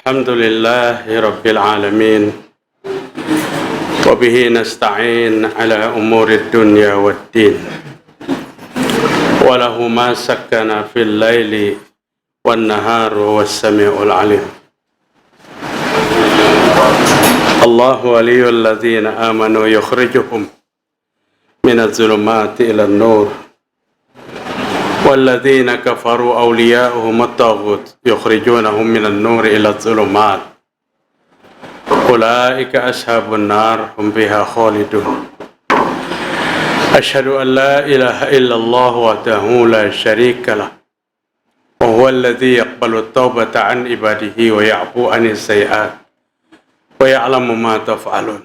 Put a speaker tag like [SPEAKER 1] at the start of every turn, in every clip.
[SPEAKER 1] الحمد لله رب العالمين وبه نستعين على أمور الدنيا والدين وله ما سكن في الليل والنهار وهو السميع العليم الله ولي الذين آمنوا يخرجهم من الظلمات إلى النور والذين كفروا أولياؤهم الطاغوت يخرجونهم من النور إلى الظلمات أولئك أصحاب النار هم فيها خالدون أشهد أن لا إله إلا الله وحده لا شريك له وهو الذي يقبل التوبة عن عباده ويعفو عن السيئات ويعلم ما تفعلون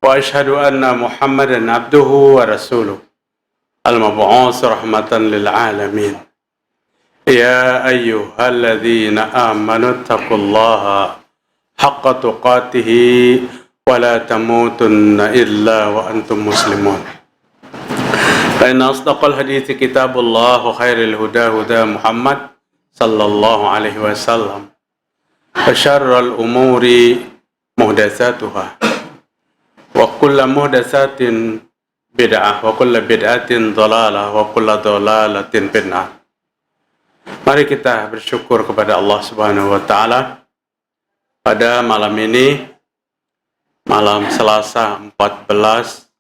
[SPEAKER 1] وأشهد أن محمدا عبده ورسوله المبعوث رحمة للعالمين يا أيها الذين آمنوا اتقوا الله حق تقاته ولا تموتن إلا وأنتم مسلمون فإن أصدق الحديث كتاب الله وخير الهدى هدى محمد صلى الله عليه وسلم وشر الأمور محدثاتها وكل محدثات bid'ah wa kullu bid'atin dhalalah wa kullu dhalalatin finnar. Mari kita bersyukur kepada Allah Subhanahu wa taala pada malam ini, malam Selasa 14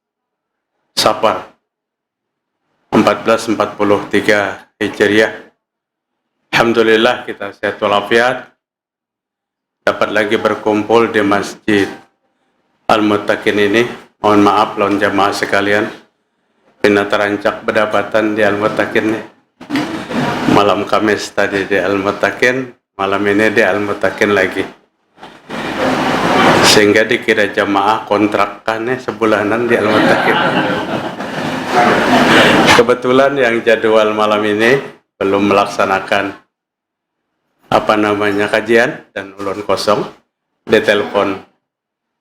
[SPEAKER 1] Safar 1443 Hijriah. Alhamdulillah kita sehat walafiat, dapat lagi berkumpul di Masjid Al-Muttaqin ini. Mohon maaf lawan jamaah sekalian, pina terancak berdapatan di Al-Muttaqin nih. Malam Kamis tadi di Al-Muttaqin, malam ini di Al-Muttaqin lagi. Sehingga dikira jamaah kontrakkannya sebulanan di Al-Muttaqin. Kebetulan yang jadwal malam ini belum melaksanakan kajian dan ulun kosong. Di telepon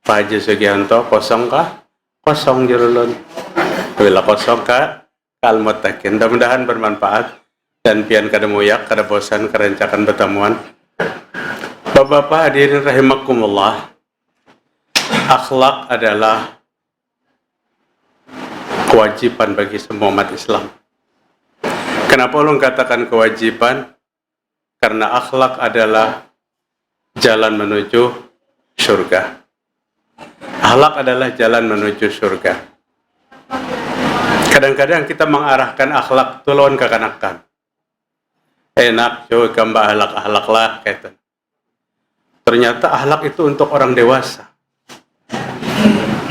[SPEAKER 1] Pak Haji Sugianto, kosong kah? Kosong jurulun. Bila kosong kah? Al-Muttaqin. Mudah-mudahan bermanfaat dan pian kada muyak, kada bosan kerencakan pertemuan. Bapak-bapak hadirin rahimakumullah. Akhlak adalah kewajiban bagi semua umat Islam. Kenapa ulun katakan kewajiban? Karena akhlak adalah jalan menuju surga. Akhlak adalah jalan menuju surga. Kadang-kadang kita mengarahkan akhlak itu lawan kekanakan. Enak, cuy, kambah akhlak lah, gitu. Ternyata akhlak itu untuk orang dewasa.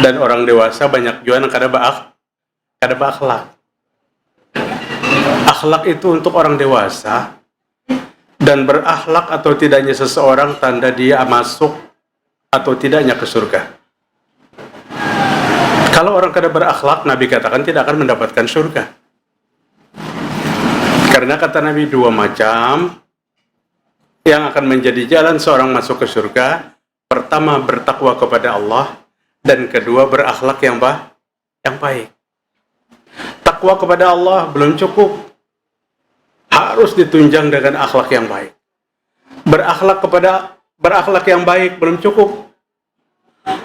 [SPEAKER 1] Dan orang dewasa banyak juga yang kada berakhlak. Akhlak itu untuk orang dewasa, dan berakhlak atau tidaknya seseorang tanda dia masuk atau tidaknya ke surga. Kalau orang kada berakhlak, Nabi katakan tidak akan mendapatkan surga. Karena kata Nabi, dua macam yang akan menjadi jalan seorang masuk ke surga. Pertama, bertakwa kepada Allah, dan kedua, berakhlak yang baik. Takwa kepada Allah belum cukup, harus ditunjang dengan akhlak yang baik. Berakhlak yang baik belum cukup,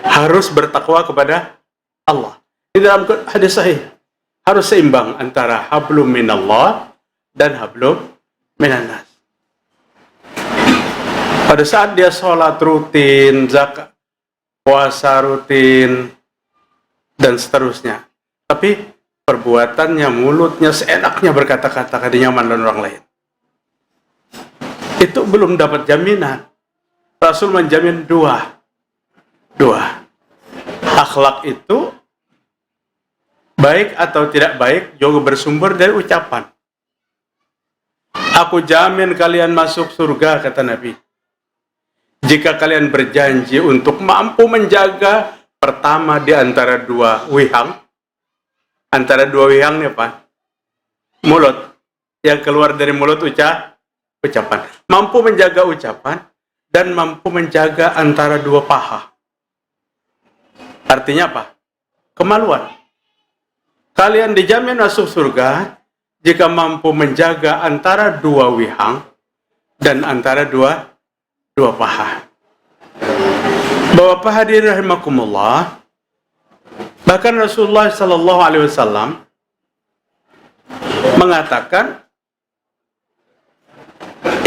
[SPEAKER 1] harus bertakwa kepada Allah. Di dalam hadis sahih harus seimbang antara hablum minallah dan hablum minannas. Pada saat dia sholat rutin, zakat, puasa rutin, dan seterusnya, tapi perbuatannya, mulutnya seenaknya berkata-kata kada nyaman dengan orang lain, itu belum dapat jaminan. Rasul menjamin dua. Akhlak itu baik atau tidak baik juga bersumber dari ucapan. Aku jamin kalian masuk surga, kata Nabi, jika kalian berjanji untuk mampu menjaga pertama di antara dua wihang. Antara dua wihang nih Pak, mulut, yang keluar dari mulut ucapan. Mampu menjaga ucapan dan mampu menjaga antara dua paha. Artinya apa? Kemaluan. Kalian dijamin masuk surga jika mampu menjaga antara dua wihang dan antara dua dua paha. Bapak hadirin rahimakumullah, bahkan Rasulullah sallallahu alaihi wasallam mengatakan,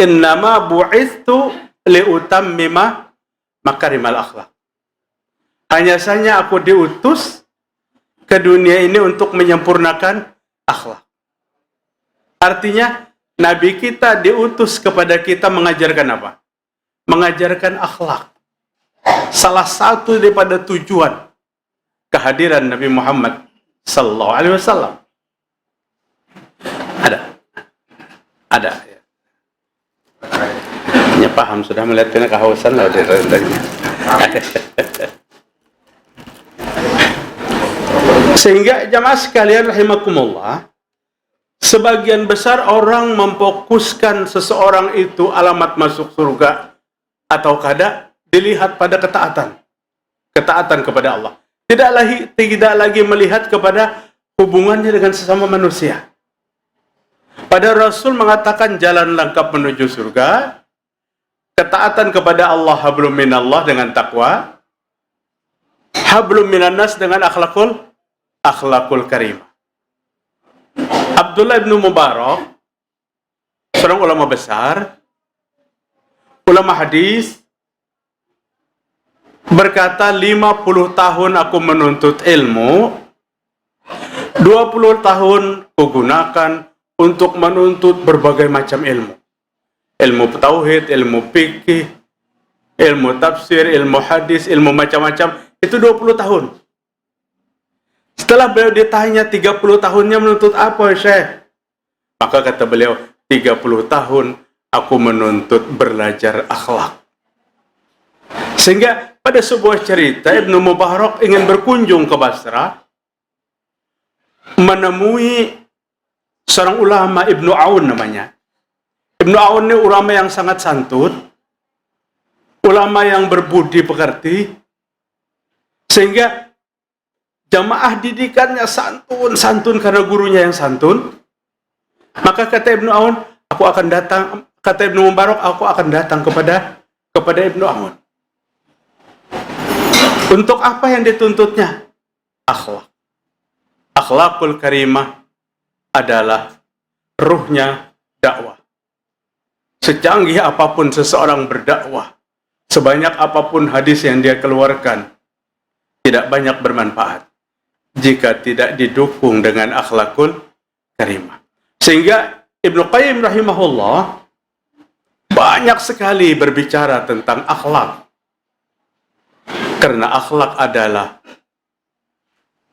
[SPEAKER 1] innama bu'ithu liutammima makarimal akhlak. Hanya saja aku diutus ke dunia ini untuk menyempurnakan akhlak. Artinya, Nabi kita diutus kepada kita mengajarkan apa? Mengajarkan akhlak. Salah satu daripada tujuan kehadiran Nabi Muhammad sallallahu alaihi wasallam. Ada. Ya paham, sudah melihat kena kehausan lah dari. Sehingga jamaah sekalian rahimakumullah, sebagian besar orang memfokuskan seseorang itu alamat masuk surga atau kada dilihat pada ketaatan kepada Allah. Tidak lagi melihat kepada hubungannya dengan sesama manusia. Pada Rasul mengatakan jalan lengkap menuju surga, ketaatan kepada Allah, hablum minallah dengan takwa, hablum minannas dengan akhlakul karimah. Abdullah bin Mubarak, seorang ulama besar, ulama hadis, berkata, 50 tahun aku menuntut ilmu, 20 tahun kugunakan untuk menuntut berbagai macam ilmu. Ilmu tauhid, ilmu fikih, ilmu tafsir, ilmu hadis, ilmu macam-macam. Itu 20 tahun. Setelah beliau ditanya 30 tahunnya menuntut apa, Syekh? Maka kata beliau, 30 tahun aku menuntut belajar akhlak. Sehingga pada sebuah cerita, Ibnu Mubarak ingin berkunjung ke Basra, menemui seorang ulama, Ibnu Aun namanya. Ibnu Aun ini ulama yang sangat santun, ulama yang berbudi pekerti, sehingga jamaah didikannya santun karena gurunya yang santun. Maka kata Ibnu Aun, aku akan datang, kata Ibnu Mubarak, aku akan datang kepada Ibnu Aun. Untuk apa yang dituntutnya? Akhlak. Akhlakul karimah adalah ruhnya dakwah. Secanggih apapun seseorang berdakwah, sebanyak apapun hadis yang dia keluarkan, tidak banyak bermanfaat jika tidak didukung dengan akhlakul karimah. Sehingga Ibnu Qayyim rahimahullah banyak sekali berbicara tentang akhlak. Karena akhlak adalah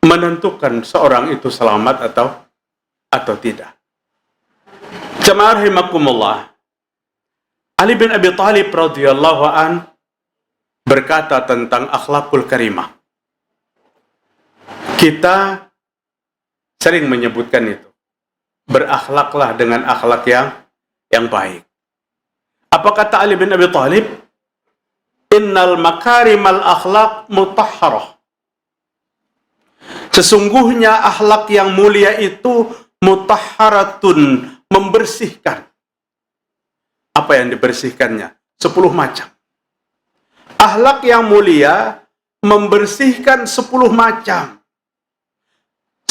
[SPEAKER 1] menentukan seorang itu selamat atau tidak. Jamaah rahimakumullah, Ali bin Abi Thalib radhiyallahu an berkata tentang akhlakul karimah. Kita sering menyebutkan itu. Berakhlaklah dengan akhlak yang baik. Apa kata Ali bin Abi Thalib? Innal makarimal akhlak mutahharah. Sesungguhnya akhlak yang mulia itu mutahharatun, membersihkan. Apa yang dibersihkannya? 10 macam. Akhlak yang mulia membersihkan 10 macam.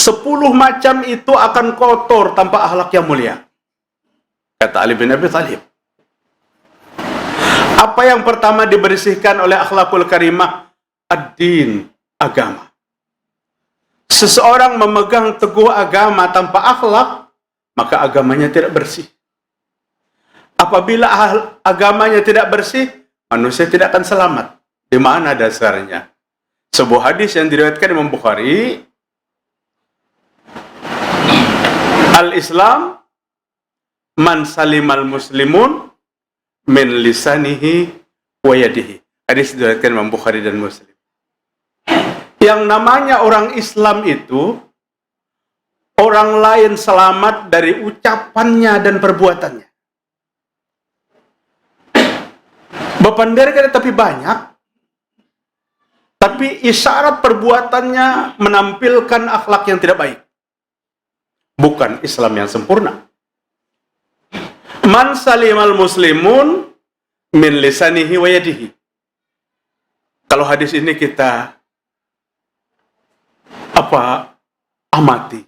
[SPEAKER 1] 10 macam itu akan kotor tanpa akhlak yang mulia. Kata Ali bin Abi Thalib. Apa yang pertama dibersihkan oleh akhlakul karimah? Ad-din, agama. Seseorang memegang teguh agama tanpa akhlak, maka agamanya tidak bersih. Apabila agamanya tidak bersih, manusia tidak akan selamat. Di mana dasarnya? Sebuah hadis yang diriwayatkan Imam Bukhari, Al-Islam man salimal muslimun min lisanihi wa yadihi. Hadis diriwayatkan Imam Bukhari dan Muslim. Yang namanya orang Islam itu, orang lain selamat dari ucapannya dan perbuatannya. Bapandar kan tapi banyak, tapi isyarat perbuatannya menampilkan akhlak yang tidak baik. Bukan Islam yang sempurna. Man salimal muslimun min lisanihi wa yadihi. Kalau hadis ini kita amati.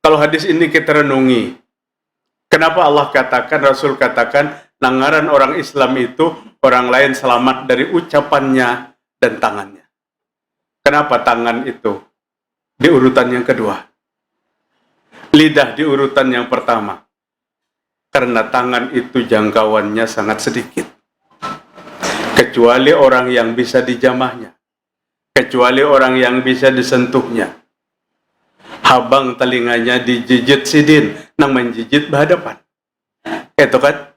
[SPEAKER 1] Kalau hadis ini kita renungi. Kenapa Allah katakan, Rasul katakan, langaran orang Islam itu orang lain selamat dari ucapannya dan tangannya. Kenapa tangan itu di urutan yang kedua? Lidah di urutan yang pertama. Karena tangan itu jangkauannya sangat sedikit. Kecuali orang yang bisa dijamahnya. Kecuali orang yang bisa disentuhnya. Habang telinganya dijijit sidin, nang menjijit berhadapan. Itu kan?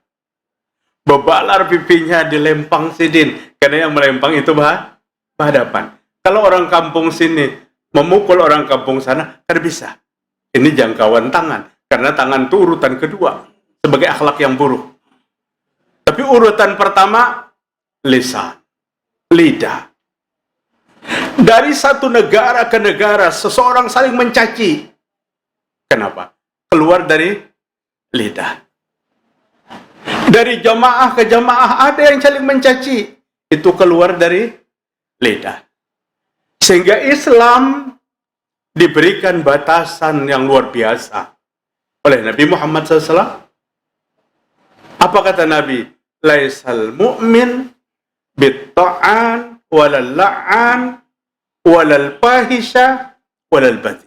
[SPEAKER 1] Bebalar pipinya dilempang sidin, karena yang melempang itu berhadapan. Kalau orang kampung sini memukul orang kampung sana, kan bisa. Ini jangkauan tangan, karena tangan itu urutan kedua sebagai akhlak yang buruk. Tapi urutan pertama, lisan, lidah. Dari satu negara ke negara, seseorang saling mencaci. Kenapa? Keluar dari lidah. Dari jamaah ke jamaah ada yang saling mencaci. Itu keluar dari lidah. Sehingga Islam diberikan batasan yang luar biasa oleh Nabi Muhammad SAW. Apa kata Nabi? Laisal mu'min bitta'an walal la'an walal fahisha walal badhi.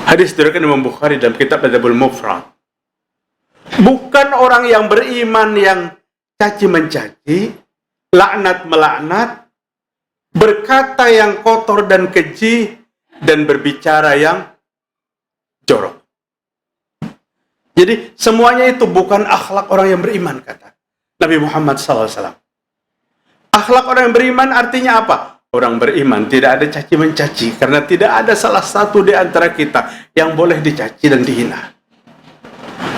[SPEAKER 1] Hadis diriwayatkan Imam Bukhari dalam kitab Adabul Mufrad. Bukan orang yang beriman yang caci mencaci, laknat melaknat, berkata yang kotor dan keji, dan berbicara yang jorok. Jadi semuanya itu bukan akhlak orang yang beriman, kata Nabi Muhammad SAW. Akhlak orang yang beriman artinya apa? Orang beriman tidak ada caci mencaci, karena tidak ada salah satu di antara kita yang boleh dicaci dan dihina.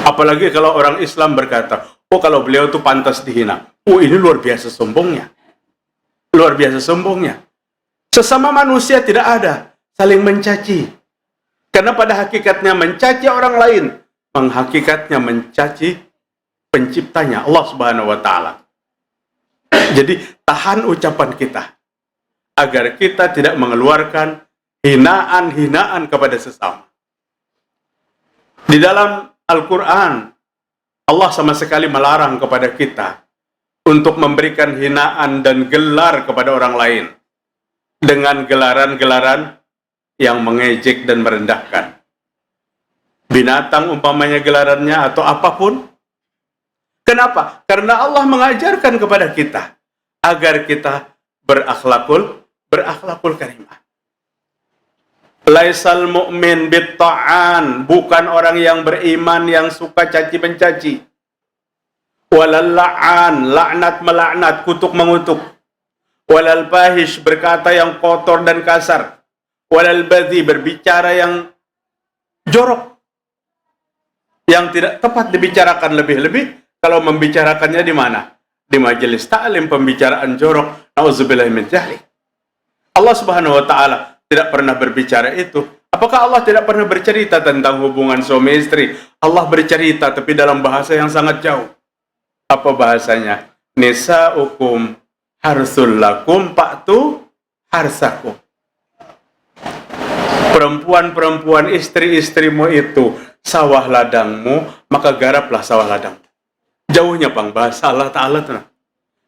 [SPEAKER 1] Apalagi kalau orang Islam berkata, oh kalau beliau itu pantas dihina. Oh ini luar biasa sombongnya. Luar biasa sombongnya. Sesama manusia tidak ada saling mencaci. Karena pada hakikatnya mencaci orang lain, menghakikatnya mencaci penciptanya, Allah Subhanahu wa Ta'ala. Jadi tahan ucapan kita agar kita tidak mengeluarkan hinaan-hinaan kepada sesama. Di dalam Al-Quran, Allah sama sekali melarang kepada kita untuk memberikan hinaan dan gelar kepada orang lain dengan gelaran-gelaran yang mengejek dan merendahkan. Binatang umpamanya gelarannya atau apapun. Kenapa? Karena Allah mengajarkan kepada kita agar kita berakhlakul karimah. Laisal mu'min bitta'an, bukan orang yang beriman yang suka caci mencaci. Walal la'an, laknat melaknat, kutuk mengutuk. Walal fahish, berkata yang kotor dan kasar. Walal badhi, berbicara yang jorok, yang tidak tepat dibicarakan. Lebih-lebih kalau membicarakannya di mana? Di majelis ta'lim, pembicaraan jorok. Nauzubillahi min dzalik. Allah Subhanahu wa Ta'ala tidak pernah berbicara itu. Apakah Allah tidak pernah bercerita tentang hubungan suami istri? Allah bercerita, tapi dalam bahasa yang sangat jauh. Apa bahasanya? Nisa'ukum harsul lakum fa'tu harsakum. Perempuan-perempuan istri-istrimu itu sawah ladangmu, maka garaplah sawah ladangmu. Jauhnya bang bahasa Allah Ta'ala.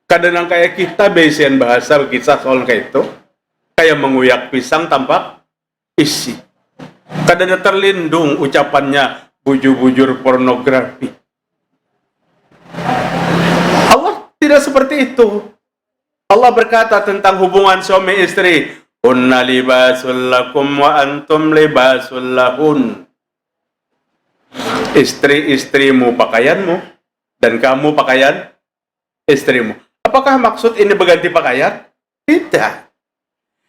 [SPEAKER 1] Kadang kayak kita basian bahasa kisah soal kayak itu. Kayak menguyak pisang tanpa isi. Kadang terlindung ucapannya bujur-bujur pornografi. Allah tidak seperti itu. Allah berkata tentang hubungan suami istri, "Hunna libasul lakum wa antum libasul lahun." Istri-istrimu pakaianmu dan kamu pakaian istrimu. Apakah maksud ini berganti pakaian? Tidak.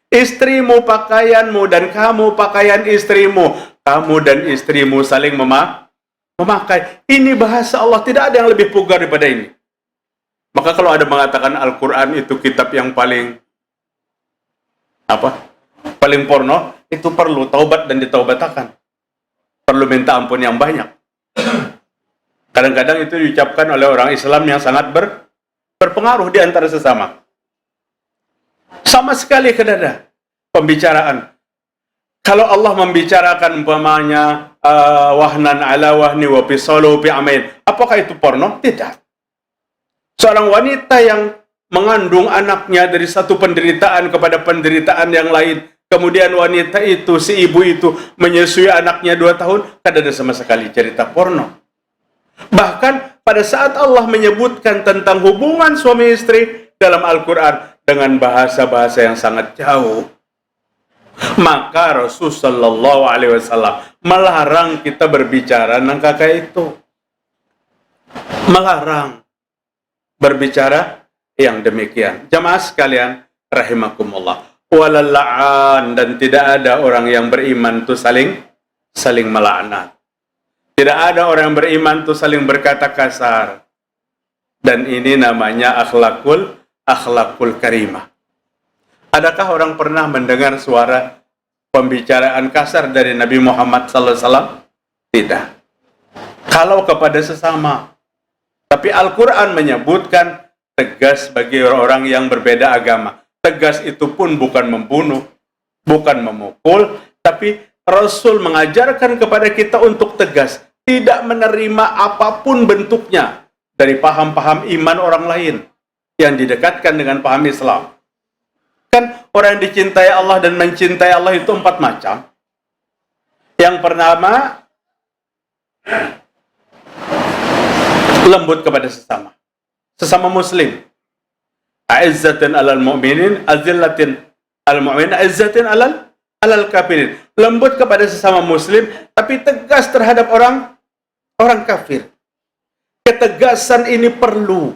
[SPEAKER 1] Istrimu pakaianmu dan kamu pakaian istrimu. Kamu dan istrimu saling memakai. Ini bahasa Allah, tidak ada yang lebih pugar daripada ini. Maka kalau ada mengatakan Al-Quran itu kitab yang paling paling porno, itu perlu taubat dan ditaubatakan. Perlu minta ampun yang banyak. Kadang-kadang itu diucapkan oleh orang Islam yang sangat berpengaruh di antara sesama. Sama sekali tidak ada pembicaraan. Kalau Allah membicarakan umpamanya wahnan ala wahni wa fisalu bi amain, apakah itu porno? Tidak. Seorang wanita yang mengandung anaknya dari satu penderitaan kepada penderitaan yang lain, kemudian wanita itu, si ibu itu menyusui anaknya 2 tahun, tidak ada sama sekali cerita porno. Bahkan pada saat Allah menyebutkan tentang hubungan suami istri dalam Al-Quran dengan bahasa-bahasa yang sangat jauh, maka Rasulullah SAW melarang kita berbicara tentang kakak itu. Melarang berbicara yang demikian. Jamaah sekalian, rahimakumullah. Walal'an, dan tidak ada orang yang beriman itu saling melaknat. Tidak ada orang yang beriman itu saling berkata kasar. Dan ini namanya akhlakul karimah. Adakah orang pernah mendengar suara pembicaraan kasar dari Nabi Muhammad SAW? Tidak. Kalau kepada sesama. Tapi Al-Quran menyebutkan tegas bagi orang yang berbeda agama. Tegas itu pun bukan membunuh, bukan memukul, tapi Rasul mengajarkan kepada kita untuk tegas. Tidak menerima apapun bentuknya dari paham-paham iman orang lain yang didekatkan dengan paham Islam. Kan orang yang dicintai Allah dan mencintai Allah itu 4 macam. Yang pertama, lembut kepada sesama muslim. A'izzatin alal mu'minin, azillatin alal mu'minin, a'izzatin alal kafirin. Lembut kepada sesama muslim, tapi tegas terhadap orang kafir. Ketegasan ini perlu.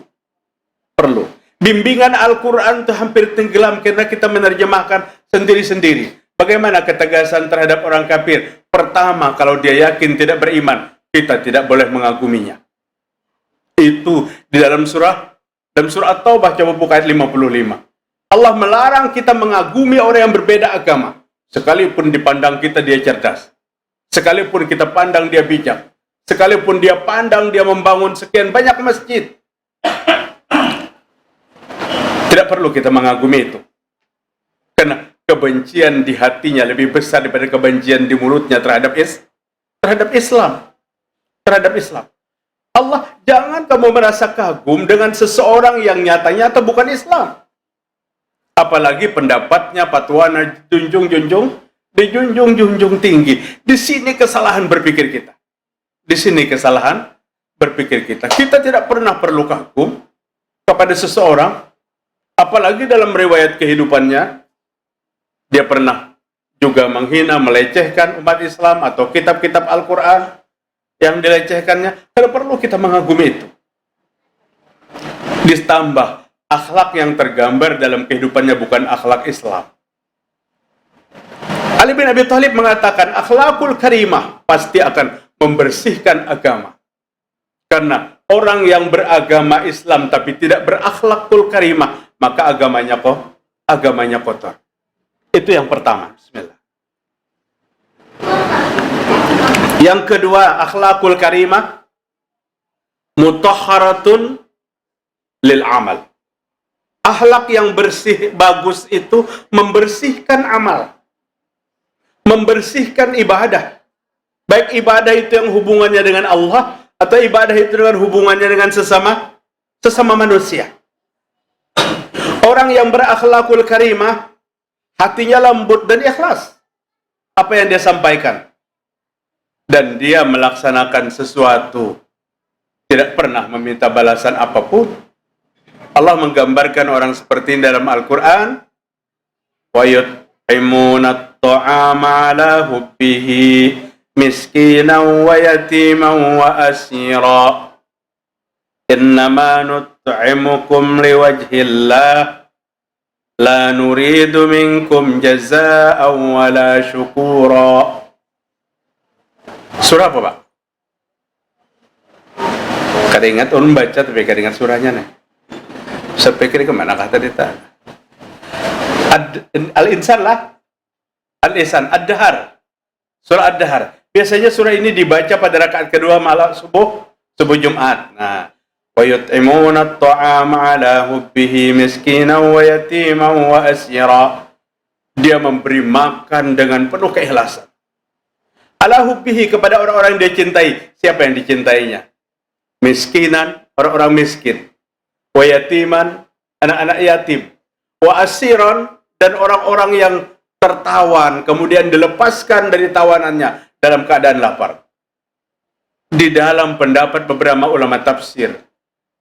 [SPEAKER 1] Bimbingan Al-Quran itu hampir tenggelam karena kita menerjemahkan sendiri-sendiri. Bagaimana ketegasan terhadap orang kafir? Pertama, kalau dia yakin tidak beriman, kita tidak boleh mengaguminya. Itu di dalam surah At-Taubah, coba buka ayat 55. Allah melarang kita mengagumi orang yang berbeda agama. Sekalipun dipandang kita dia cerdas. Sekalipun kita pandang dia bijak. Sekalipun dia pandang dia membangun sekian banyak masjid. Tidak perlu kita mengagumi itu. Karena kebencian di hatinya lebih besar daripada kebencian di mulutnya terhadap Islam. Terhadap Islam. Allah, jangan kamu merasa kagum dengan seseorang yang nyata-nyata bukan Islam. Apalagi pendapatnya, fatwanya dijunjung tinggi. Di sini kesalahan berpikir kita. Kita tidak pernah perlu kagum kepada seseorang. Apalagi dalam riwayat kehidupannya, dia pernah juga menghina, melecehkan umat Islam atau kitab-kitab Al-Quran yang dilecehkannya. Tidak perlu kita mengagumi itu. Ditambah, akhlak yang tergambar dalam kehidupannya bukan akhlak Islam. Ali bin Abi Thalib mengatakan, akhlakul karimah pasti akan membersihkan agama. Karena orang yang beragama Islam tapi tidak berakhlakul karimah, maka agamanya kotor. Itu yang pertama. Bismillah. Yang kedua, akhlakul karimah mutahharatun lil amal. Akhlak yang bersih, bagus itu membersihkan amal. Membersihkan ibadah. Baik ibadah itu yang hubungannya dengan Allah atau ibadah itu dengan hubungannya dengan sesama manusia. Orang yang berakhlakul karimah, hatinya lembut dan ikhlas. Apa yang dia sampaikan. Dan dia melaksanakan sesuatu. Tidak pernah meminta balasan apapun. Allah menggambarkan orang seperti ini dalam Al-Quran. Wa yut'imuna at-ta'ama ala hubbihi miskinan wa yatiman wa asira. Innama nut'imukum liwajhillah la nuridu minkum jazaa'an wa la syukura. Surah apa, Pak? Kada ingat ulun baca tapi kada ingat surahnya nih. Saya pikir kemana kata kita? Al-Insan lah. Al-Insan, Ad-Dahar. Surah Ad-Dahar. Biasanya surah ini dibaca pada rakaat kedua malam subuh subuh Jumat. Nah, wa yut'imuna at-ta'ama 'ala hubbihi miskinan wa yatiman wa asira. Dia memberi makan dengan penuh keikhlasan. Ala hubbihi, kepada orang-orang yang dia cintai. Siapa yang dicintainya? Miskinan, orang-orang miskin. Wa yatiman, anak-anak yatim. Wa asiran, dan orang-orang yang tertawan, kemudian dilepaskan dari tawanannya dalam keadaan lapar. Di dalam pendapat beberapa ulama tafsir,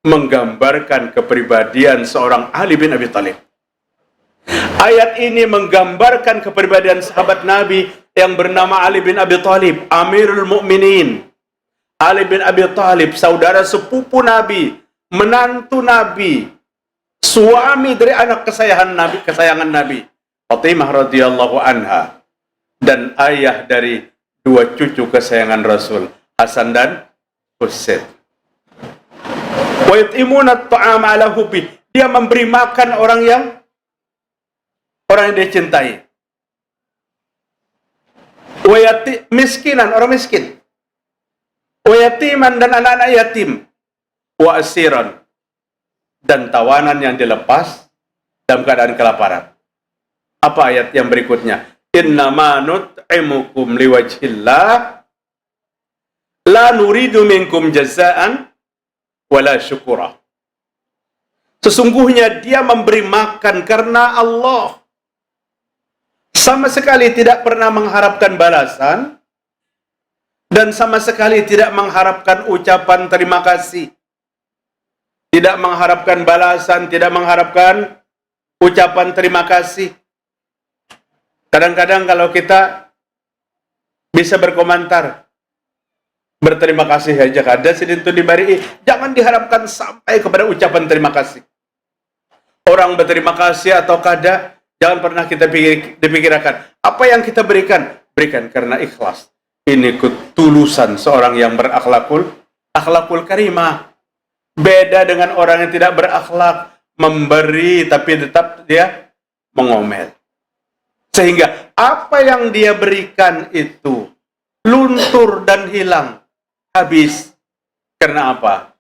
[SPEAKER 1] menggambarkan kepribadian seorang Ali bin Abi Thalib. Ayat ini menggambarkan kepribadian sahabat Nabi yang bernama Ali bin Abi Thalib, Amirul Mukminin. Ali bin Abi Thalib, saudara sepupu Nabi, menantu Nabi, suami dari anak kesayangan Nabi, Fatimah radhiyallahu anha, dan ayah dari dua cucu kesayangan Rasul, Hasan dan Husain. Wa yut'imuna at-ta'ama 'ala hubbi. Dia memberi makan orang yang dia cintai. Wa miskinan, orang miskin. Wa yatiman, dan anak-anak yatim. Wa asiran, dan tawanan yang dilepas dalam keadaan kelaparan. Apa ayat yang berikutnya? Innama nut'imukum liwajhillah la nuridu minkum jazaan wala syukura. Sesungguhnya dia memberi makan karena Allah. Sama sekali tidak pernah mengharapkan balasan, dan sama sekali tidak mengharapkan ucapan terima kasih. Tidak mengharapkan balasan, tidak mengharapkan ucapan terima kasih. Kadang-kadang kalau kita bisa berkomentar, berterima kasih saja kada sidintu dibari, jangan diharapkan sampai kepada ucapan terima kasih. Orang berterima kasih atau kada, jangan pernah kita dipikirkan apa yang kita berikan karena ikhlas. Ini ketulusan seorang yang berakhlakul karimah. Beda dengan orang yang tidak berakhlak, memberi tapi tetap dia mengomel. Sehingga apa yang dia berikan itu luntur dan hilang, habis. Karena apa?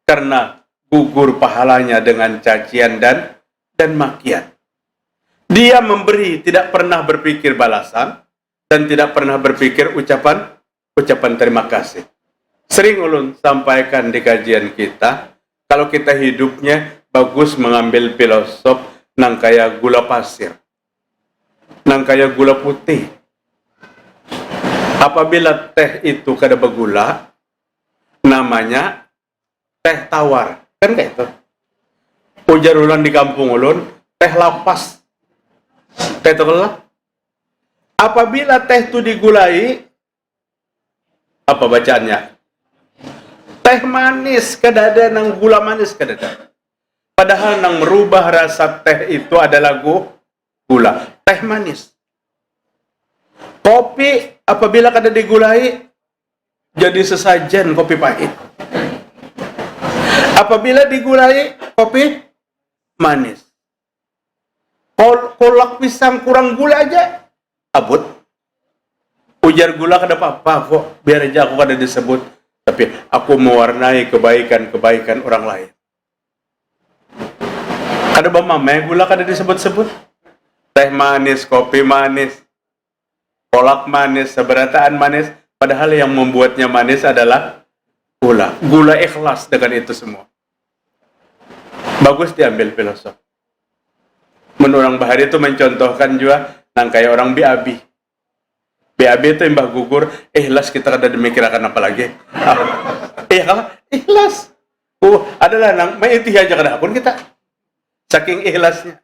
[SPEAKER 1] Karena gugur pahalanya dengan cacian dan makian. Dia memberi, tidak pernah berpikir balasan, dan tidak pernah berpikir ucapan terima kasih. Sering ulun sampaikan di kajian kita, kalau kita hidupnya bagus mengambil filosof nang kaya gula pasir, nang kaya gula putih. Apabila teh itu kada bergula, namanya teh tawar. Kan kayak itu. Ujar ulun di kampung ulun, teh lapas. Teh itu lah. Apabila teh itu digulai, apa bacaannya? Teh manis kadada, nang gula manis kadada. Padahal nang merubah rasa teh itu adalah gula. Teh manis. Kopi apabila kada digulai, jadi sesajen kopi pahit. Apabila digulai, kopi manis. Kolak pisang kurang gula aja, abut. Ujar gula kada apa-apa kok, biar aja aku kada disebut. Tapi aku mewarnai kebaikan orang lain. Kada bamame gula kada disebut-sebut. Teh manis, kopi manis, kolak manis, seberataan manis. Padahal yang membuatnya manis adalah gula. Gula ikhlas dengan itu semua. Bagus diambil filosof. Menurut orang Bahari itu mencontohkan juga nang kayak orang BAB. BAB itu mbah gugur, ikhlas kita kada dimikirkan apa lagi. Ikhlas. Adalah nang maiti aja kada pun kita. Saking ikhlasnya.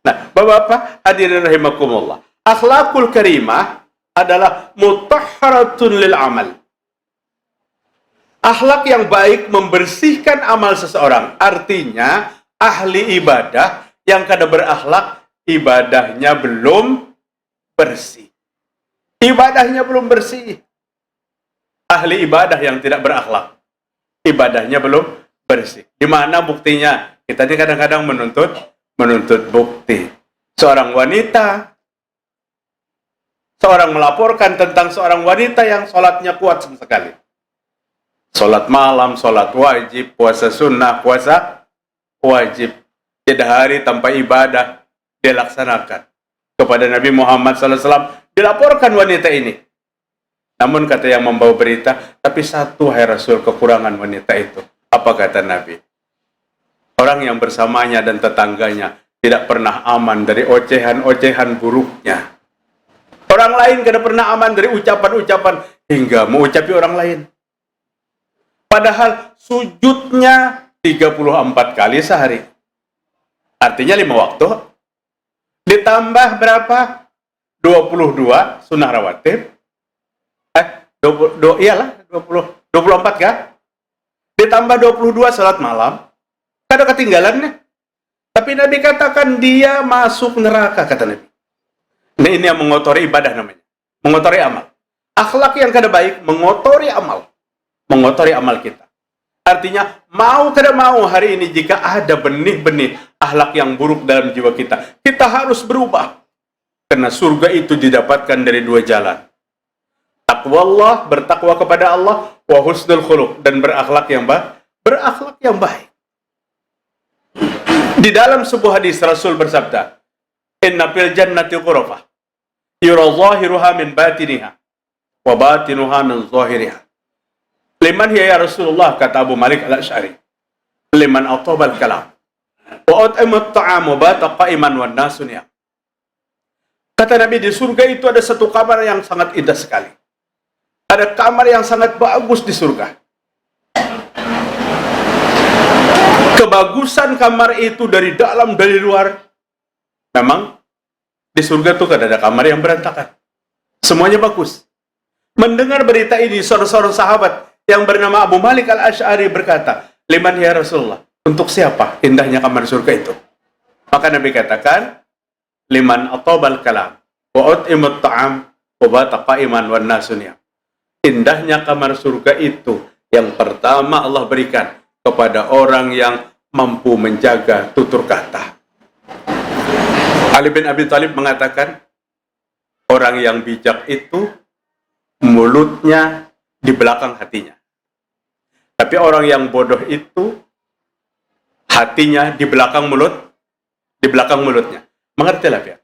[SPEAKER 1] Nah, Bapak-bapak hadirin rahimakumullah. Akhlakul karimah adalah mutahharatun lil amal. Akhlak yang baik membersihkan amal seseorang. Artinya, ahli ibadah yang kada berakhlak, ibadahnya belum bersih. Ibadahnya belum bersih. Ahli ibadah yang tidak berakhlak, ibadahnya belum bersih. Di mana buktinya? Kita ini kadang-kadang menuntut bukti. Seorang melaporkan tentang seorang wanita yang sholatnya kuat sekali. Salat malam, salat wajib, puasa sunnah, puasa wajib. Tiada hari tanpa ibadah dilaksanakan. Kepada Nabi Muhammad SAW dilaporkan wanita ini. Namun kata yang membawa berita, tapi satu hai Rasul kekurangan wanita itu. Apa kata Nabi? Orang yang bersamanya dan tetangganya tidak pernah aman dari ocehan-ocehan buruknya. Orang lain tidak pernah aman dari ucapan-ucapan hingga mengucapi orang lain. Padahal sujudnya 34 kali sehari. Artinya 5 waktu. Ditambah berapa? 22 sunnah rawatib. 24 kah? Ditambah 22 salat malam. Kada ketinggalannya. Tapi Nabi katakan dia masuk neraka, kata Nabi. Nah, ini yang mengotori ibadah namanya. Mengotori amal. Akhlak yang kada baik mengotori amal. Mengotori amal kita. Artinya, mau kada mau hari ini jika ada benih-benih akhlak yang buruk dalam jiwa kita, kita harus berubah. Karena surga itu didapatkan dari 2 jalan. Taqwa Allah, bertakwa kepada Allah, wa husnul khuluq, dan berakhlak yang baik. Di dalam sebuah hadis Rasul bersabda, "Inna fil jannati ghurafah, yura zahiruha min batiniha, wa batinuha min zahiriha." Liman hiya ya Rasulullah, kata Abu Malik al-Asy'ari. Liman atabal kalam, wa at'amat ta'am, wa bata qa'iman wan nasu niyam. Kata Nabi, di surga itu ada satu kamar yang sangat indah sekali. Ada kamar yang sangat bagus di surga. Kebagusan kamar itu dari dalam, dari luar. Memang di surga itu kan ada kamar yang berantakan. Semuanya bagus. Mendengar berita ini, seorang sahabat yang bernama Abu Malik al-Asy'ari berkata, "Liman ya Rasulullah, untuk siapa indahnya kamar surga itu?" Maka Nabi katakan, "Liman atabal kalam, wa ut'imut ta'am, wa bata qa'iman wan nasu niyam." Indahnya kamar surga itu yang pertama Allah berikan kepada orang yang mampu menjaga tutur kata. Ali bin Abi Thalib mengatakan, orang yang bijak itu mulutnya di belakang hatinya. Tapi orang yang bodoh itu hatinya di belakang mulutnya. Mengertilah ya.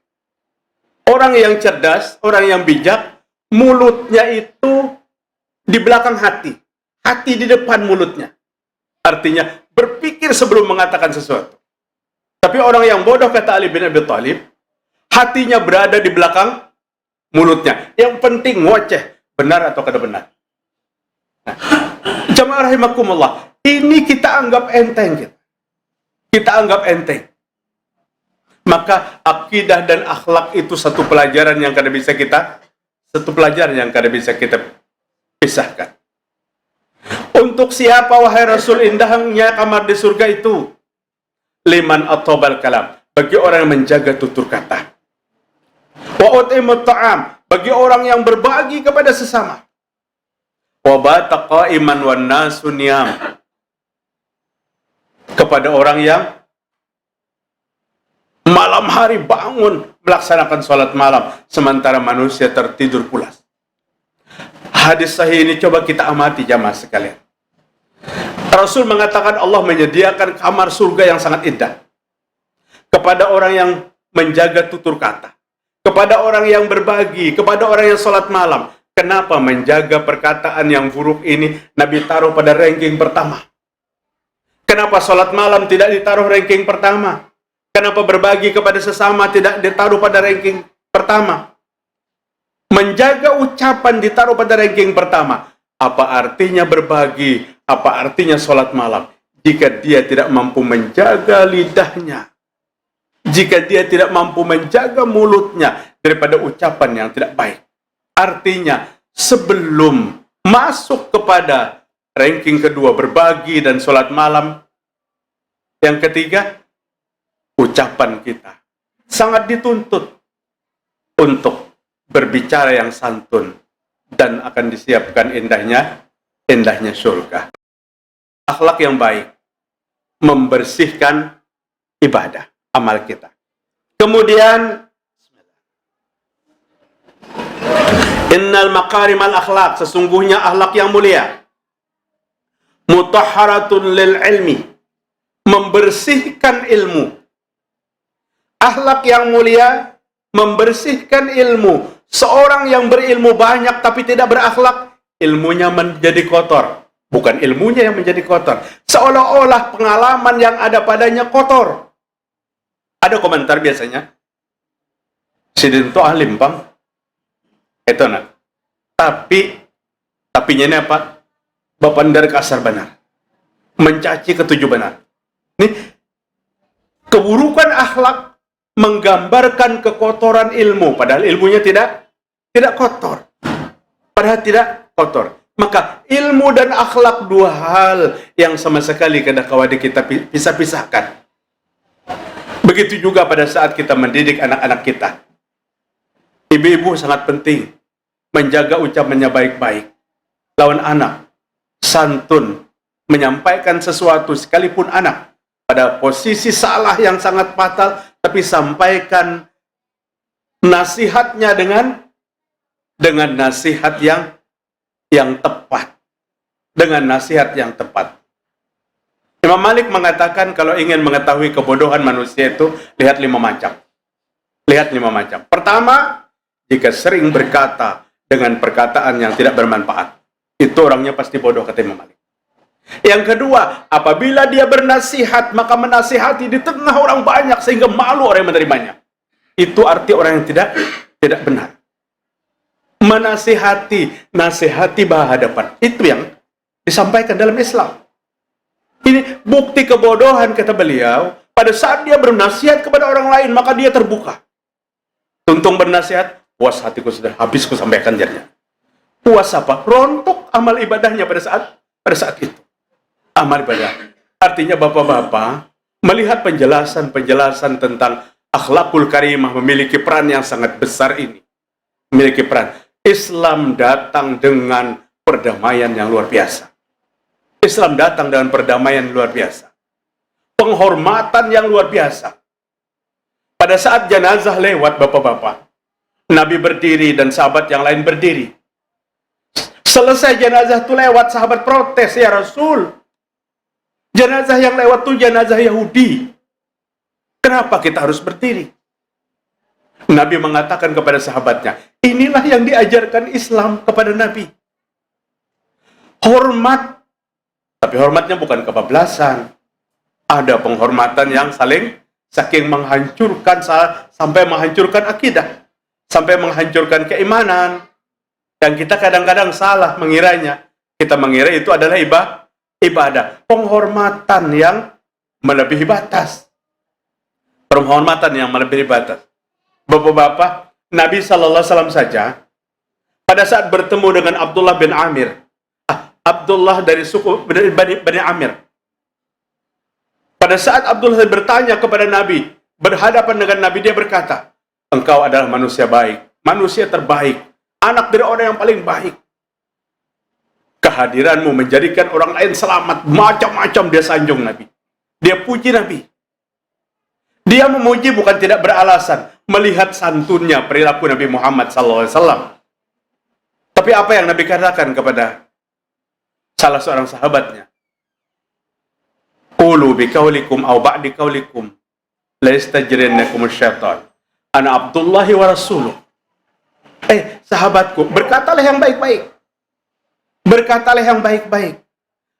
[SPEAKER 1] Orang yang cerdas, orang yang bijak, mulutnya itu di belakang hati. Hati di depan mulutnya. Artinya berpikir sebelum mengatakan sesuatu. Tapi orang yang bodoh, kata Ali bin Abi Thalib, hatinya berada di belakang mulutnya. Yang penting ngoceh, benar atau kada benar. Nah, jamaah rahimakumullah, ini kita anggap enteng. Kita anggap enteng. Maka akidah dan akhlak itu satu pelajaran yang kada bisa kita pisahkan. Untuk siapa wahai Rasul indahnya kamar di surga itu? Liman atabal kalam, bagi orang yang menjaga tutur kata. Wa ut'imut ta'am, bagi orang yang berbagi kepada sesama. Wa bata qa'iman wan nasu niyam, kepada orang yang malam hari bangun melaksanakan sholat malam, sementara manusia tertidur pulas. Hadis sahih ini coba kita amati jamaah sekalian. Rasul mengatakan Allah menyediakan kamar surga yang sangat indah kepada orang yang menjaga tutur kata, kepada orang yang berbagi, kepada orang yang sholat malam. Kenapa menjaga perkataan yang buruk ini Nabi taruh pada ranking pertama? Kenapa sholat malam tidak ditaruh ranking pertama? Kenapa berbagi kepada sesama tidak ditaruh pada ranking pertama? Menjaga ucapan ditaruh pada ranking pertama. Apa artinya berbagi? Apa artinya sholat malam? Jika dia tidak mampu menjaga lidahnya, jika dia tidak mampu menjaga mulutnya daripada ucapan yang tidak baik. Artinya sebelum masuk kepada ranking kedua, berbagi dan sholat malam, yang ketiga, ucapan kita sangat dituntut untuk berbicara yang santun dan akan disiapkan indahnya surga. Akhlak yang baik membersihkan ibadah, amal kita. Kemudian innal makarimal akhlak, sesungguhnya akhlak yang mulia mutahharatun lil ilmi, membersihkan ilmu. Akhlak yang mulia membersihkan ilmu. Seorang yang berilmu banyak tapi tidak berakhlak, ilmunya menjadi kotor. Bukan ilmunya yang menjadi kotor. Seolah-olah pengalaman yang ada padanya kotor. Ada komentar biasanya, sidin itu alim, Bang. Itu nak. Tapinya ini apa? Bapandar kasar benar. Mencaci ketujuh benar. Nih, keburukan akhlak menggambarkan kekotoran ilmu, padahal ilmunya tidak kotor. Padahal tidak kotor. Maka ilmu dan akhlak dua hal yang sama sekali kadang-kadang kita bisa pisahkan. Begitu juga pada saat kita mendidik anak-anak kita. Ibu-ibu sangat penting menjaga ucapannya baik-baik. Lawan anak, santun, menyampaikan sesuatu sekalipun anak pada posisi salah yang sangat fatal, tapi sampaikan nasihatnya dengan nasihat yang tepat. Dengan nasihat yang tepat. Imam Malik mengatakan kalau ingin mengetahui kebodohan manusia itu, lihat 5 macam. Lihat 5 macam. Pertama, jika sering berkata dengan perkataan yang tidak bermanfaat, itu orangnya pasti bodoh, kata Imam Malik. Yang kedua, apabila dia bernasihat, maka menasihati di tengah orang banyak sehingga malu orang yang menerimanya. Itu arti orang yang tidak benar. Nasihati berhadapan. Itu yang disampaikan dalam Islam. Ini bukti kebodohan, kata beliau. Pada saat dia bernasihat kepada orang lain, maka dia terbuka. Tuntung bernasihat, puas hatiku sudah habis ku sampaikan jadinya. Puas apa? Rontok amal ibadahnya pada saat itu. Amal ibadah. Artinya bapak-bapak melihat penjelasan tentang akhlakul karimah memiliki peran yang sangat besar ini. Memiliki peran. Islam datang dengan perdamaian yang luar biasa. Islam datang dengan perdamaian luar biasa. Penghormatan yang luar biasa. Pada saat jenazah lewat, bapak-bapak, Nabi berdiri dan sahabat yang lain berdiri. Selesai jenazah itu lewat, sahabat protes, ya Rasul, jenazah yang lewat itu jenazah Yahudi. Kenapa kita harus berdiri? Nabi mengatakan kepada sahabatnya, inilah yang diajarkan Islam kepada Nabi. Hormat. Tapi hormatnya bukan kebablasan. Ada penghormatan yang saking menghancurkan, sampai menghancurkan akidah. Sampai menghancurkan keimanan. Dan kita kadang-kadang salah mengiranya. Kita mengira itu adalah ibadah. Penghormatan yang melebihi batas. Penghormatan yang melebihi batas. Bapak-bapak, Nabi SAW saja, pada saat bertemu dengan Abdullah bin Amir, Abdullah dari suku Bani Amir. Pada saat Abdullah bertanya kepada Nabi, berhadapan dengan Nabi, dia berkata, engkau adalah manusia baik, manusia terbaik, anak dari orang yang paling baik. Kehadiranmu menjadikan orang lain selamat. Macam-macam dia sanjung Nabi. Dia puji Nabi. Dia memuji bukan tidak beralasan, melihat santunnya perilaku Nabi Muhammad SAW. Tapi apa yang Nabi katakan kepada salah seorang sahabatnya? Qulu biqaulikum aw ba'di qaulikum la yastajrinnakum syaitan. Ana Abdullah wa rasuluh. Sahabatku, berkatalah yang baik-baik. Berkatalah yang baik-baik.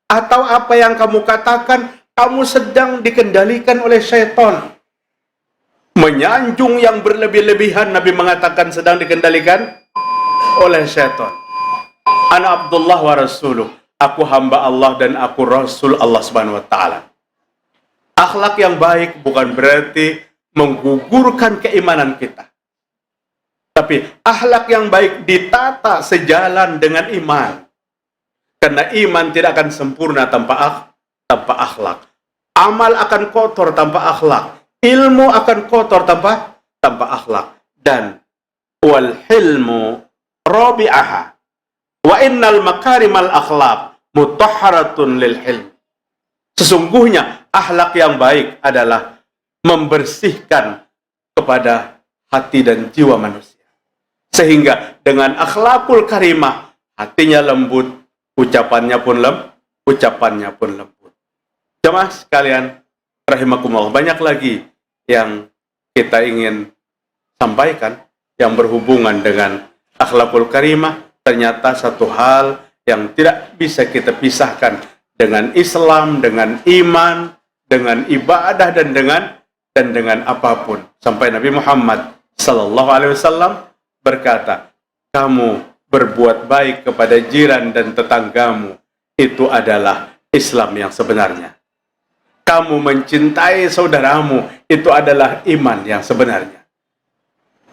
[SPEAKER 1] Atau apa yang kamu katakan, kamu sedang dikendalikan oleh syaitan. Menyanjung yang berlebih-lebihan, Nabi mengatakan sedang dikendalikan oleh syaitan. Ana Abdullah wa rasuluh. Aku hamba Allah dan aku Rasul Allah Subhanahu wa Ta'ala. Akhlak yang baik bukan berarti menggugurkan keimanan kita. Tapi akhlak yang baik ditata sejalan dengan iman. Karena iman tidak akan sempurna tanpa akhlak. Amal akan kotor tanpa akhlak. Ilmu akan kotor tanpa akhlak. Dan wal hilmu rabi'aha wa innal makarimal akhlaq mutahharatun lil hilm. Sesungguhnya akhlak yang baik adalah membersihkan kepada hati dan jiwa manusia. Sehingga dengan akhlakul karimah, hatinya lembut, ucapannya pun ucapannya pun lembut. Jemaah sekalian, rahimakumullah, banyak lagi yang kita ingin sampaikan yang berhubungan dengan akhlakul karimah. Ternyata satu hal yang tidak bisa kita pisahkan dengan Islam, dengan iman, dengan ibadah, dan dengan apapun. Sampai Nabi Muhammad sallallahu alaihi wasallam berkata, kamu berbuat baik kepada jiran dan tetanggamu, itu adalah Islam yang sebenarnya. Kamu mencintai saudaramu, itu adalah iman yang sebenarnya.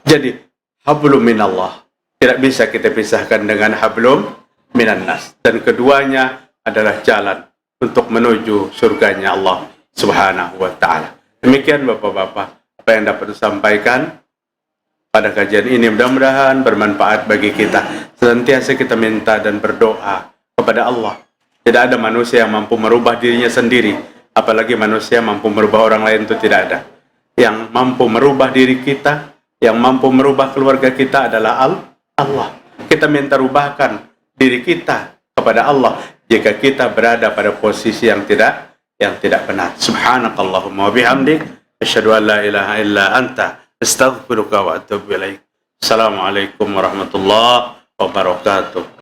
[SPEAKER 1] Jadi, hablum minallah tidak bisa kita pisahkan dengan hablum minannas. Dan keduanya adalah jalan untuk menuju surganya Allah Subhanahu wa ta'ala. Demikian Bapak-Bapak, apa yang dapat disampaikan pada kajian ini, mudah-mudahan bermanfaat bagi kita. Senantiasa kita minta dan berdoa kepada Allah. Tidak ada manusia yang mampu merubah dirinya sendiri, apalagi manusia mampu merubah orang lain, itu tidak ada. Yang mampu merubah diri kita, yang mampu merubah keluarga kita adalah Allah. Kita minta rubahkan diri kita kepada Allah jika kita berada pada posisi yang tidak benar. Subhanakallahumma wa bihamdik, asyhadu an la ilaha illa anta, astaghfiruka wa atubu ilaik. Assalamualaikum warahmatullahi wabarakatuh.